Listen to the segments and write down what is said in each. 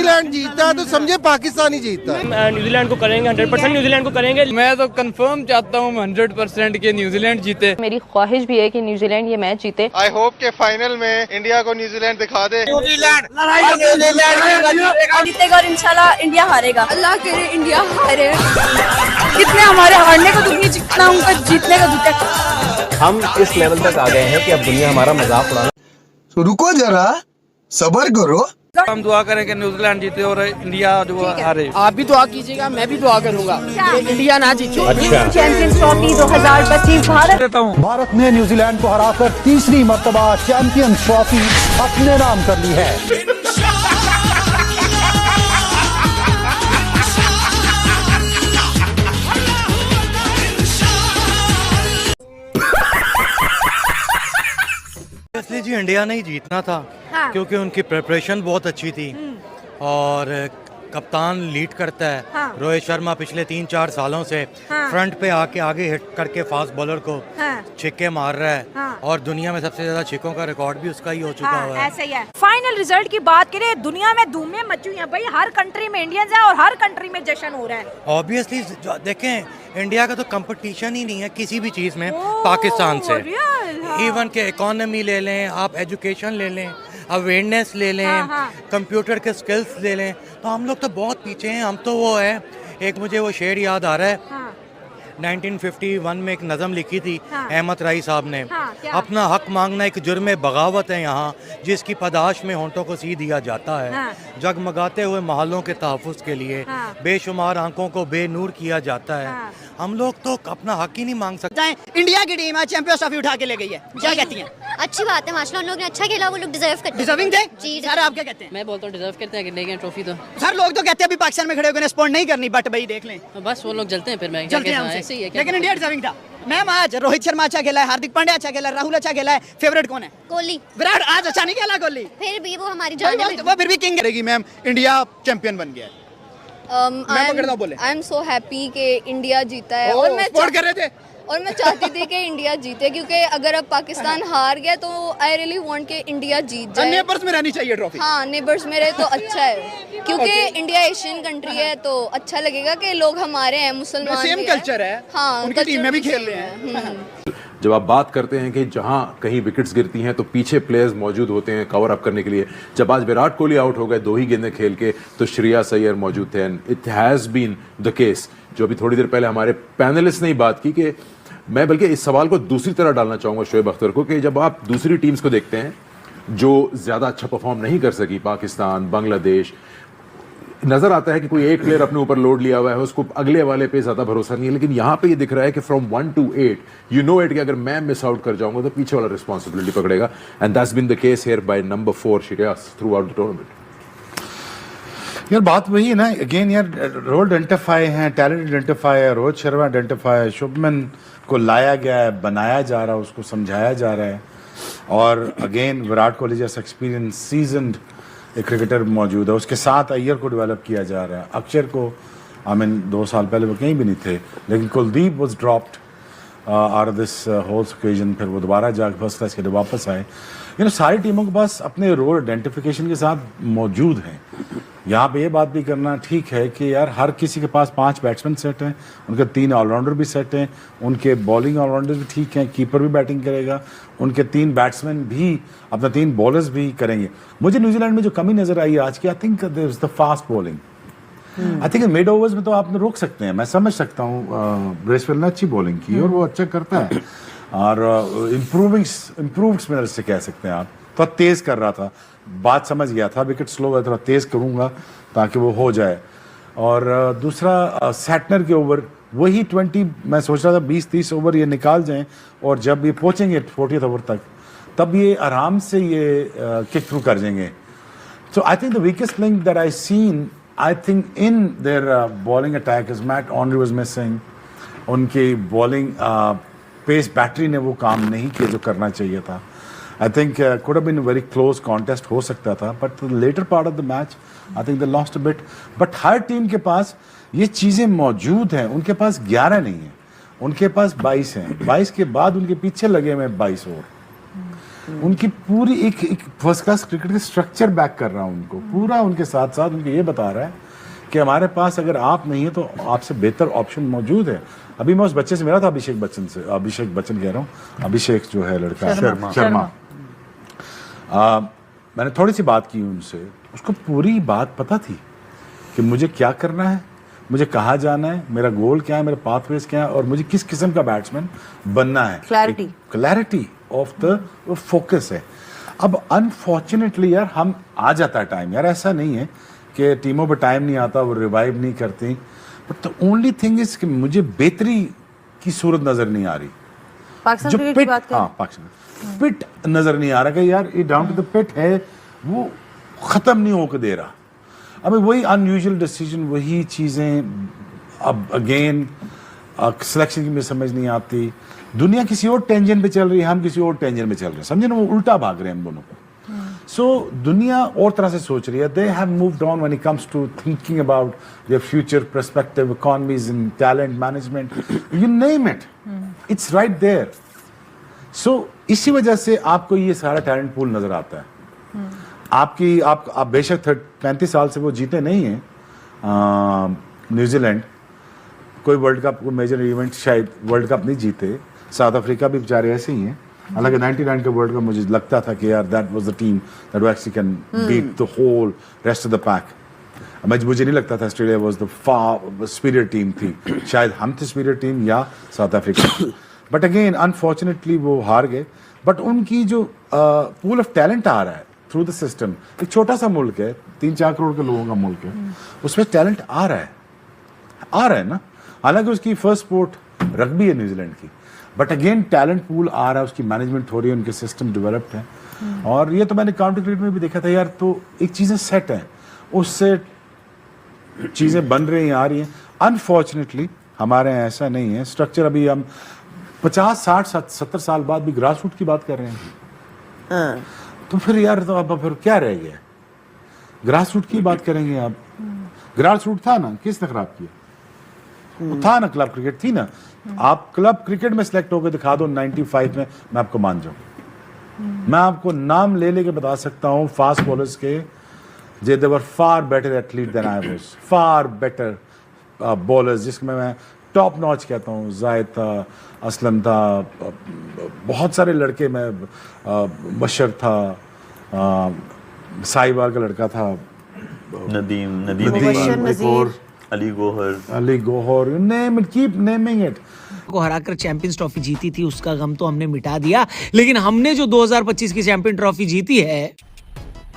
New Zealand जीतता है तो समझे पाकिस्तान ही जीतता है। न्यूजीलैंड को करेंगे, 100% न्यूजीलैंड को करेंगे। मैं तो कंफर्म चाहता हूँ 100% के न्यूजीलैंड जीते। मेरी ख्वाहिश भी है कि न्यूजीलैंड ये मैच जीते। आई होप के फाइनल में इंडिया को न्यूजीलैंड दिखा दे। न्यूजीलैंड जीतेगा और इंशाल्लाह इंडिया हारेगा। अल्लाह करे इंडिया हारे। कितने हमारे हारने को दुनिया जितना उनका जीतने का दुनिया। हम इस लेवल तक आ गए हैं कि अब दुनिया हमारा मजाक उड़ाना। तो रुको जरा, सबर करो। हम दुआ करें कि न्यूजीलैंड जीते और इंडिया जो हारे। आप भी दुआ कीजिएगा, मैं भी दुआ करूंगा कि इंडिया ना जीते। अच्छा, चैंपियंस ट्रॉफी 2025 भारत ने न्यूजीलैंड को हराकर तीसरी मर्तबा चैंपियन ट्रॉफी अपने नाम कर ली है। इसलिए जी इंडिया ने ही जीतना था। हाँ। क्योंकि उनकी प्रिपरेशन बहुत अच्छी थी और कप्तान लीड करता है। हाँ। रोहित शर्मा पिछले 3-4 सालों से हाँ। फ्रंट पे आके आगे हिट करके फास्ट बॉलर को हाँ। छिक्के मार रहा है। हाँ। और दुनिया में सबसे ज्यादा छिक्कों का रिकॉर्ड भी उसका ही हो चुका हुआ है। ऐसा ही है। फाइनल रिजल्ट की बात करें, दुनिया में धूमें मची हुई हैं भाई। हर कंट्री में इंडियंस है और हर कंट्री में जश्न हो रहा है। ऑब्वियसली देखें, इंडिया का तो कंपटीशन ही नहीं है किसी भी चीज में पाकिस्तान से। इवन के इकोनॉमी ले लें, आप एजुकेशन ले लें, अवेयरनेस ले लें, कंप्यूटर के स्किल्स ले लें, तो हम लोग तो बहुत पीछे हैं। हम तो वो है, एक मुझे वो शेर याद आ रहा है। 1951 में एक नज़म लिखी थी अहमद राई साहब ने। अपना हक मांगना एक जुर्म बगावत है यहाँ, जिसकी पदाश में होंठों को सी दिया जाता है। जगमगाते हुए महलों के तहफ़्फ़ुज़ के लिए बेशुमार आंखों को बेनूर किया जाता है। हम लोग तो अपना हक ही नहीं मांग सकते। इंडिया की टीम है, चैंपियंस ट्रॉफी उठा के ले गई है, क्या कहती हैं? अच्छी बात है माशाल्लाह, उन लोग ने अच्छा खेला, वो लोग डिजर्व करते हैं। डिजर्विंग थे जी। सर आप क्या कहते हैं? मैं बोलता हूँ डिजर्व करते हैं कि ले गए ट्रॉफी तो। सर लोग तो कहते हैं अभी पाकिस्तान में खड़े होकर स्पोर्ट नहीं करनी, बट भाई देख लें बस वो लोग जलते हैं, फिर मैं चलते हैं हमसे। लेकिन इंडिया डिजर्विंग था। मैम आज रोहित शर्मा अच्छा खेला है, हार्दिक पांड्या अच्छा खेला है, राहुल अच्छा खेला है, फेवरेट कौन है? कोहली। विराट आज अच्छा नहीं खेला कोहली, फिर भी वो हमारी जान है। वो फिर भी किंग करेगी। मैम इंडिया चैंपियन बन गया है। आई एम सो हैप्पी कि इंडिया जीता है और मैं सपोर्ट कर रहे थे। और मैं चाहती थी कि इंडिया जीते, क्योंकि अगर अब पाकिस्तान हार गया तो आई रियली वांट कि इंडिया जीत जाए। नेबर्स में रहनी चाहिए ट्रॉफी। हाँ, नेबर्स में रहे तो अच्छा है, क्योंकि इंडिया एशियन कंट्री है तो अच्छा लगेगा कि लोग हमारे हैं, मुसलमान सेम कल्चर है। हाँ, उनकी टीम में भी खेल रहे हैं। जब आप बात करते हैं कि जहां कहीं विकेट्स गिरती हैं तो पीछे प्लेयर्स मौजूद होते हैं कवर अप करने के लिए। जब आज विराट कोहली आउट हो गए 2 ही गेंदें खेल के, तो श्रेयस अय्यर मौजूद थे। And it has been the case, जो अभी थोड़ी देर पहले हमारे पैनलिस्ट ने बात की, कि मैं बल्कि इस सवाल को दूसरी तरह डालना चाहूँगा शोएब अख्तर को, कि जब आप दूसरी टीम्स को देखते हैं जो ज़्यादा अच्छा परफॉर्म नहीं कर सकी, पाकिस्तान, बांग्लादेश, नजर आता है कि कोई एक प्लेयर अपने ऊपर लोड लिया हुआ है, उसको अगले वाले पे ज्यादा भरोसा नहीं है। लेकिन यहाँ पे ये दिख रहा है कि from 1 to 8 you know it कि अगर मैं मिस आउट कर जाऊंगा तो पीछे वाला रिस्पॉन्सिबिलिटी पकड़ेगा। And that's been the case here by number 4 Shreyas throughout the tournament. यार बात वही है ना, अगेन यार रोल आइडेंटिफाई है, टैलेंट आइडेंटिफाई है, रोहित शर्मा आइडेंटिफाई है, शुभमन को लाया गया है, बनाया जा रहा है, उसको समझाया जा रहा है। और अगेन विराट कोहली जैसा एक्सपीरियंस सीजन्ड एक क्रिकेटर मौजूद है, उसके साथ अय्यर को डेवलप किया जा रहा है। अक्षर को 2 साल पहले वो कहीं भी नहीं थे, लेकिन Kuldeep was dropped out of this whole occasion, फिर वो दोबारा जाकर फर्स्ट क्लास के लिए वापस आए। सारी टीमों के पास अपने रोल आइडेंटिफिकेशन के साथ मौजूद हैं। यहाँ पे ये बात भी करना ठीक है कि यार हर किसी के पास 5 बैट्समैन सेट हैं, उनके 3 ऑलराउंडर भी सेट हैं, उनके बॉलिंग ऑलराउंडर भी ठीक हैं, कीपर भी बैटिंग करेगा, उनके 3 बैट्समैन भी अपना 3 बॉलर्स भी करेंगे। मुझे न्यूजीलैंड में जो कमी नजर आई आज की, I think there is the fast bowling. I think mid overs में तो आप रोक सकते हैं, मैं समझ सकता हूँ ब्रेसवेल ने अच्छी बॉलिंग की और वो अच्छा करता है, और इम्प्रूव्ड स्पिनर से कह सकते हैं आप। थोड़ा तेज कर रहा था, बात समझ गया था, विकेट स्लो है, थोड़ा तेज करूंगा ताकि वो हो जाए। और दूसरा सैटनर के ओवर वही 20, मैं सोच रहा था 20-30 ओवर ये निकाल जाएं, और जब ये पहुंचेंगे 40th ओवर तक, तब ये आराम से ये किक थ्रू कर जाएंगे। So I think the weakest link that I seen, I think in their bowling attack is Matt Henry was missing. उनकी बॉलिंग पेस बैटरी ने वो काम नहीं किया जो करना चाहिए था। I think could have been a very close contest हो सकता था, but the later part of the match I think they lost a bit. But her team के पास ये चीज़ें मौजूद हैं, उनके पास 11 नहीं है, उनके पास 22 हैं, 22 के बाद उनके पीछे लगे हुए 22 और। उनकी पूरी एक फर्स्ट क्लास क्रिकेट का स्ट्रक्चर बैक कर रहा हूँ उनको, पूरा उनके साथ साथ उनको ये बता रहा है कि हमारे पास अगर आप नहीं है तो आपसे बेहतर ऑप्शन मौजूद है। अभी मैं उस बच्चे से मिला था, अभिषेक बच्चन कह रहा हूँ, अभिषेक जो है लड़का शर्मा। मैंने थोड़ी सी बात की उनसे, उसको पूरी बात पता थी कि मुझे क्या करना है, मुझे कहाँ जाना है, मेरा गोल क्या है, मेरे पाथवेज क्या है और मुझे किस किस्म का बैट्समैन बनना है। क्लैरिटी ऑफ द फोकस है। अब अनफॉर्चुनेटली यार हम आ जाता है टाइम, यार ऐसा नहीं है कि टीमों पर टाइम नहीं आता, वो रिवाइव नहीं करती, but the only thing is कि मुझे बेहतरी की सूरत नजर नहीं आ रही। पाकिस्तान की बात करें, पाकिस्तान पिट नजर नहीं आ रहा कि यार ये डाउन टू द पिट है, वो खत्म नहीं होकर दे रहा। अब वही अनयूजुअल डिसीजन, वही चीजें, अब अगेन सिलेक्शन की मुझे समझ नहीं आती। दुनिया किसी और टेंशन पे चल रही है, हम किसी और टेंशन पे चल रहे हैं, समझे ना, वो उल्टा भाग रहे हैं हम दोनों को। सो दुनिया और तरह से सोच रही है। They have moved on when it comes to thinking about their future perspective, economies in talent management, you name it, it's right there. So इसी वजह से आपको ये सारा टैलेंट पूल नजर आता है। आप बेशक 35 साल से वो जीते नहीं हैं न्यूजीलैंड, कोई वर्ल्ड कप, कोई मेजर इवेंट शायद वर्ल्ड कप नहीं जीते। साउथ अफ्रीका भी बेचारे ऐसे ही हैं। हालांकि 99 का वर्ल्ड कप मुझे लगता था कि यार that was the team that actually can beat the whole rest of the pack. मुझे नहीं लगता था Australia was the far superior team थी, शायद हम थे सुपीरियर टीम या South Africa. But again unfortunately वो हार गए। बट उनकी जो पूल ऑफ टैलेंट आ रहा है थ्रू द सिस्टम, एक छोटा सा मुल्क है, 3-4 करोड़ के लोगों का मुल्क है, उसमें टैलेंट आ रहा है ना। हालांकि उसकी फर्स्ट स्पोर्ट रग्बी है न्यूजीलैंड की, बट अगेन टैलेंट पूल आ रहा है, उसकी मैनेजमेंट हो रही है, उनके सिस्टम डेवलप्ड है। और ये तो मैंने काउंटी क्रिकेट में भी देखा था यार, तो एक चीज़ें सेट हैं, उससे चीज़ें बन रही हैं, आ रही हैं। अनफॉर्चुनेटली हमारे यहाँ ऐसा नहीं है स्ट्रक्चर। अभी हम 50, 60, 70 साल बाद भी ग्रास रूट की बात कर रहे हैं। तो फिर यार तो अब फिर क्या रह गया? ग्रास रूट की बात करेंगे आप। ग्रास रूट था ना, किसने खराब किया? वो था ना, क्लब क्रिकेट थी ना। आप क्लब क्रिकेट में सिलेक्ट होकर दिखा दो 95 में, मैं आपको मान जाऊं। मैं आपको नाम ले लेके बता सकता हूं फास्ट बॉलर्स के, they were far better athlete than I was, far better bowlers जिसमें मैं टॉप नॉच कहता हूँ। जायद था, असलम था, बहुत सारे लड़के, मैं बशर था, साहिवाल का लड़का था, Nadeem, Ali Gohar, name it, keep naming it. को हराकर चैंपियंस ट्रॉफी जीती थी, उसका गम तो हमने मिटा दिया, लेकिन हमने जो 2025 की चैंपियन ट्रॉफी जीती है,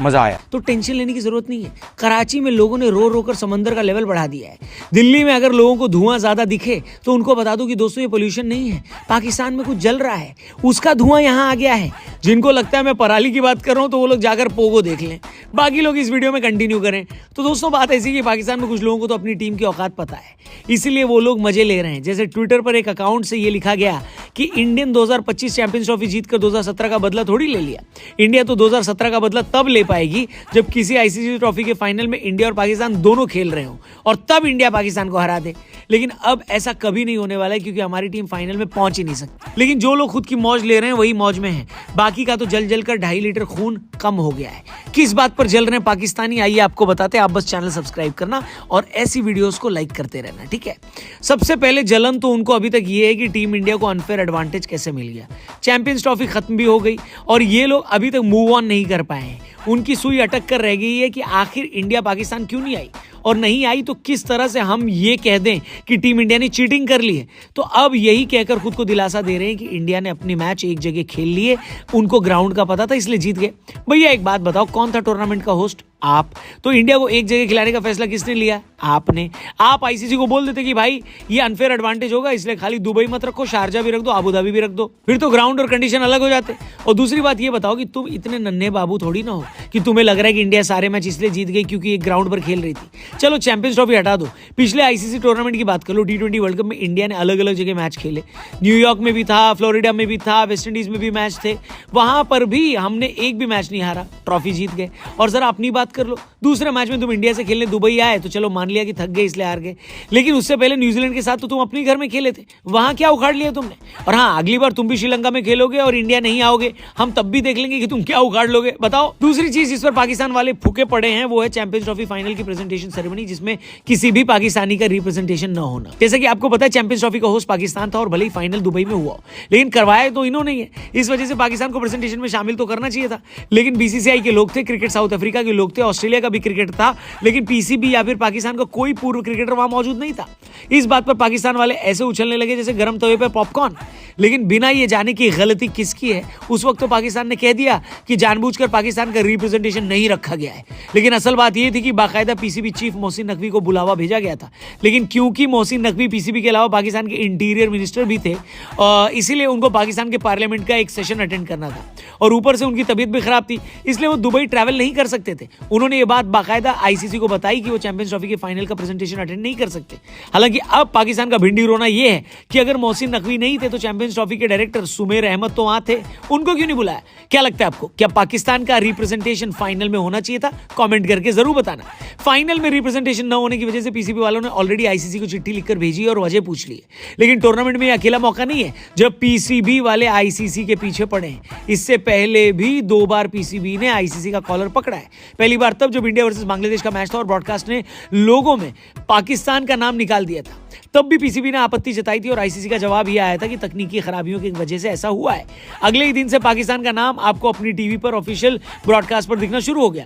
मजा आया। तो टेंशन लेने की जरूरत नहीं है। कराची में लोगों ने रो रो कर समंदर का लेवल बढ़ा दिया है। दिल्ली में अगर लोगों को धुआं ज्यादा दिखे तो उनको बता दो कि दोस्तों ये पोल्यूशन नहीं है, पाकिस्तान में कुछ जल रहा है, उसका धुआं यहाँ आ गया है। जिनको लगता है मैं पराली की बात कर रहा हूँ तो वो लोग जाकर पोगो देख लें, बाकी लोग इस वीडियो में कंटिन्यू करें। तो दोस्तों बात ऐसी कि पाकिस्तान में कुछ लोगों को तो अपनी टीम की औकात पता है, इसीलिए वो लोग मजे ले रहे हैं। जैसे ट्विटर पर एक अकाउंट से ये लिखा गया कि इंडियन 2025 चैंपियंस ट्रॉफी जीतकर 2017 का बदला थोड़ी ले लिया। इंडिया तो 2017 का बदला तब ले पाएगी जब किसी आईसीसी ट्रॉफी के फाइनल में इंडिया और पाकिस्तान दोनों खेल रहे हों, और तब इंडिया पाकिस्तान को हरा दे। लेकिन अब ऐसा कभी नहीं होने वाला है, क्योंकि हमारी टीम फाइनल में पहुंच ही नहीं सकती। लेकिन जो लोग खुद की मौज ले रहे हैं वही मौज में हैं, बाकी का तो जल जल कर 2.5 लीटर खून कम हो गया है। किस बात पर जल रहे हैं पाकिस्तानी, आइए आपको बताते हैं। आप बस चैनल सब्सक्राइब करना और ऐसी वीडियोस को लाइक करते रहना, ठीक है। सबसे पहले जलन तो उनको अभी तक ये है कि टीम इंडिया को अनफेयर एडवांटेज कैसे मिल गया। चैंपियंस ट्रॉफी खत्म भी हो गई और ये लोग अभी तक मूव ऑन नहीं कर पाए हैं। उनकी सुई अटक कर रह गई है कि आखिर इंडिया पाकिस्तान क्यों नहीं आई, और नहीं आई तो किस तरह से हम ये कह दें कि टीम इंडिया ने चीटिंग कर ली है। तो अब यही कहकर खुद को दिलासा दे रहे हैं कि इंडिया ने अपने मैच एक जगह खेल लिए, उनको ग्राउंड का पता था इसलिए जीत गए। भैया एक बात बताओ, कौन था टूर्नामेंट का होस्ट? आप। तो इंडिया को एक जगह खिलाने का फैसला किसने लिया? आपने। आप आईसीसी को बोल देते कि भाई ये अनफेयर एडवांटेज होगा, इसलिए खाली दुबई मत रखो, शारजा भी रख दो, अबू धाबी भी रख दो, फिर तो ग्राउंड और कंडीशन अलग हो जाते। और दूसरी बात ये बताओ कि तुम इतने नन्हे बाबू थोड़ी ना हो कि तुम्हें लग रहा है कि इंडिया सारे मैच इसलिए जीत गई क्योंकि एक ग्राउंड पर खेल रही थी। चलो चैंपियंस ट्रॉफी हटा दो, पिछले आईसीसी टूर्नामेंट की बात कर लो। T20 वर्ल्ड कप में इंडिया ने अलग अलग जगह मैच खेले, न्यूयॉर्क में भी था, फ्लोरिडा में भी था, वेस्ट इंडीज में भी मैच थे, वहां पर भी हमने एक भी मैच नहीं हारा, ट्रॉफी जीत गए। और जरा अपनी बात कर लो, दूसरे मैच में तुम इंडिया से खेलने दुबई आए तो चलो मान लिया कि थक गए इसलिए हार गए, लेकिन उससे पहले न्यूजीलैंड के साथ तो तुम अपने घर में खेले थे, वहां क्या उखाड़ लिया तुमने। और हाँ, अगली बार तुम भी श्रीलंका में खेलोगे और इंडिया नहीं आओगे, हम तब भी देख लेंगे कि तुम क्या उखाड़ लोगे, बताओ। दूसरी चीज जिस पर पाकिस्तान वाले फूके पड़े हैं वो है चैंपियंस ट्रॉफी फाइनल की प्रेजेंटेशन सेरेमनी, जिसमें किसी भी पाकिस्तानी का रिप्रेजेंटेशन न होना। जैसा कि आपको पता है चैंपियंस ट्रॉफी का होस्ट पाकिस्तान था और भले ही फाइनल दुबई में हुआ, लेकिन करवाया तो इन्होंने ही है। इस वजह से पाकिस्तान को प्रेजेंटेशन में शामिल तो करना चाहिए था, लेकिन बीसीसीआई के लोग थे, क्रिकेट साउथ अफ्रीका के लोग थे, ऑस्ट्रेलिया का भी क्रिकेट था, लेकिन पीसीबी या फिर पाकिस्तान का कोई पूर्व क्रिकेटर वहां मौजूद नहीं था। इस बात पर पाकिस्तान वाले ऐसे उछलने लगे जैसे गर्म तवे पर पॉपकॉर्न, लेकिन बिना ये जाने की गलती किसकी है। उस वक्त तो पाकिस्तान ने कह दिया कि जानबूझकर पाकिस्तान का रिप्रेजेंटेशन नहीं रखा गया है, लेकिन असल बात यह थी कि बाकायदा पीसीबी चीफ मोहसिन नकवी को बुलावा भेजा गया था, लेकिन क्योंकि मोहसिन नकवी पीसीबी के अलावा पाकिस्तान के इंटीरियर मिनिस्टर भी थे, इसीलिए उनको पाकिस्तान के पार्लियामेंट का एक सेशन अटेंड करना था, और ऊपर से उनकी तबीयत भी खराब थी, इसलिए वो दुबई ट्रैवल नहीं कर सकते थे। उन्होंने ये बात बाकायदा आईसीसी को बताई कि वो चैंपियंस ट्रॉफी के फाइनल का प्रेजेंटेशन अटेंड नहीं कर सकते। हालांकि अब पाकिस्तान का भिंडी रोना ये है कि अगर मोहसिन नकवी नहीं थे तो चैंपियंस ट्रॉफी के डायरेक्टर सुमेर अहमद तो वहां थे, उनको क्यों नहीं बुलाया। क्या लगता है आपको, क्या पाकिस्तान का रिप्रेजेंटेशन फाइनल में होना चाहिए था? कमेंट करके जरूर बताना। फाइनल में रिप्रेजेंटेशन न होने की वजह से पीसीबी वालों ने ऑलरेडी आईसीसी को चिट्ठी लिखकर भेजी और वजह पूछ ली है, लेकिन टूर्नामेंट में अकेला मौका नहीं है जब पीसीबी वाले आईसीसी के पीछे पड़े हैं। इससे पहले भी 2 बार पीसीबी ने आईसीसी का कॉलर पकड़ा है। पहली बार तब जब इंडिया वर्सेस बांग्लादेश का मैच था और ब्रॉडकास्ट ने लोगों में पाकिस्तान का नाम निकाल दिया था, तब भी पीसीबी ने आपत्ति जताई थी और आईसीसी का जवाब यह आया था कि तकनीकी खराबियों की वजह से ऐसा हुआ है। अगले ही दिन से पाकिस्तान का नाम आपको अपनी टीवी पर ऑफिशियल ब्रॉडकास्ट पर दिखना शुरू हो गया।